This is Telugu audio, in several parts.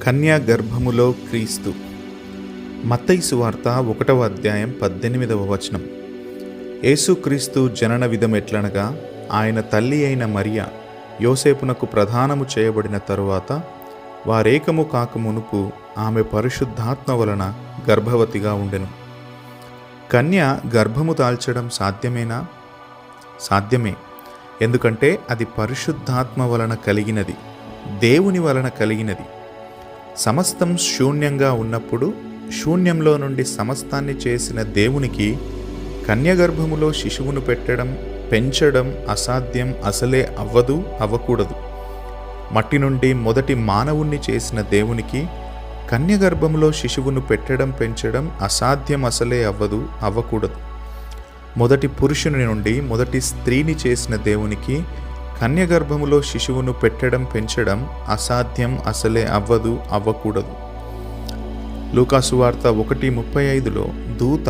కన్యా గర్భములో క్రీస్తు. మత్తయి సువార్త 1వ అధ్యాయం 18వ వచనం. యేసుక్రీస్తు జనన విధమెట్లనగా, ఆయన తల్లి అయిన మరియ యోసేపునకు ప్రదానము చేయబడిన తరువాత వారేకము కాక మునుపు ఆమె పరిశుద్ధాత్మ వలన గర్భవతిగా ఉండెను. కన్య గర్భము దాల్చడం సాధ్యమేనా? సాధ్యమే. ఎందుకంటే అది పరిశుద్ధాత్మ వలన కలిగినది, దేవుని వలన కలిగినది. సమస్తం శూన్యంగా ఉన్నప్పుడు శూన్యంలో నుండి సమస్తాన్ని చేసిన దేవునికి కన్యగర్భములో శిశువును పెట్టడం, పెంచడం అసాధ్యం, అసలే అవ్వదు, అవ్వకూడదు. మట్టి నుండి మొదటి మానవుణ్ణి చేసిన దేవునికి కన్యగర్భములో శిశువును పెట్టడం, పెంచడం అసాధ్యం, అసలే అవ్వదు, అవ్వకూడదు. మొదటి పురుషుని నుండి మొదటి స్త్రీని చేసిన దేవునికి కన్యగర్భములో శిశువును పెట్టడం, పెంచడం అసాధ్యం, అసలే అవ్వదు, అవ్వకూడదు. లూకాసు వార్త 1:35లో దూత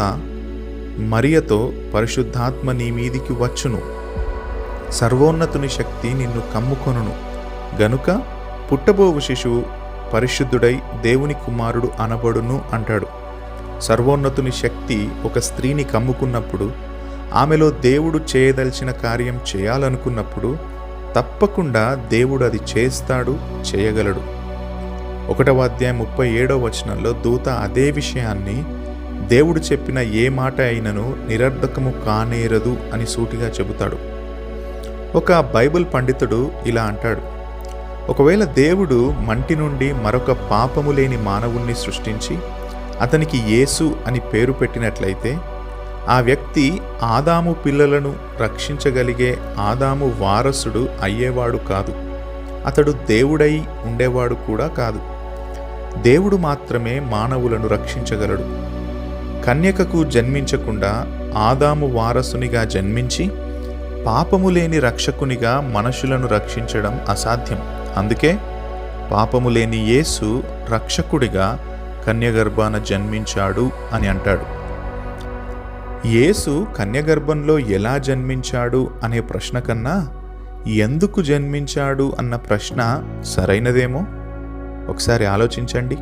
మరియతో, పరిశుద్ధాత్మ నీ మీదికి వచ్చును, సర్వోన్నతుని శక్తి నిన్ను కమ్ముకొనును, గనుక పుట్టబోవు శిశువు పరిశుద్ధుడై దేవుని కుమారుడు అనబడును అంటాడు. సర్వోన్నతుని శక్తి ఒక స్త్రీని కమ్ముకున్నప్పుడు, ఆమెలో దేవుడు చేయదలిచిన కార్యం చేయాలనుకున్నప్పుడు తప్పకుండా దేవుడు అది చేస్తాడు, చేయగలడు. 1వ అధ్యాయం 37వ వచనంలో దూత అదే విషయాన్ని దేవుడు చెప్పిన ఏ మాట అయినను నిరర్ధకము కానేరదు అని సూటిగా చెబుతాడు. ఒక బైబిల్ పండితుడు ఇలా అంటాడు: ఒకవేళ దేవుడు మంటి నుండి మరొక పాపము లేని మానవుణ్ణి సృష్టించి అతనికి యేసు అని పేరు పెట్టినట్లయితే, ఆ వ్యక్తి ఆదాము పిల్లలను రక్షించగలిగే ఆదాము వారసుడు అయ్యేవాడు కాదు, అతడు దేవుడై ఉండేవాడు కూడా కాదు. దేవుడు మాత్రమే మానవులను రక్షించగలడు. కన్యకకు జన్మించకుండా ఆదాము వారసునిగా జన్మించి పాపము లేని రక్షకునిగా మనుషులను రక్షించడం అసాధ్యం. అందుకే పాపము లేని యేసు రక్షకుడిగా కన్యగర్భాన జన్మించాడు అని అంటాడు. యేసు కన్యగర్భంలో ఎలా జన్మించాడు అనే ప్రశ్న కన్నా ఎందుకు జన్మించాడు అన్న ప్రశ్న సరైనదేమో. ఒకసారి ఆలోచించండి.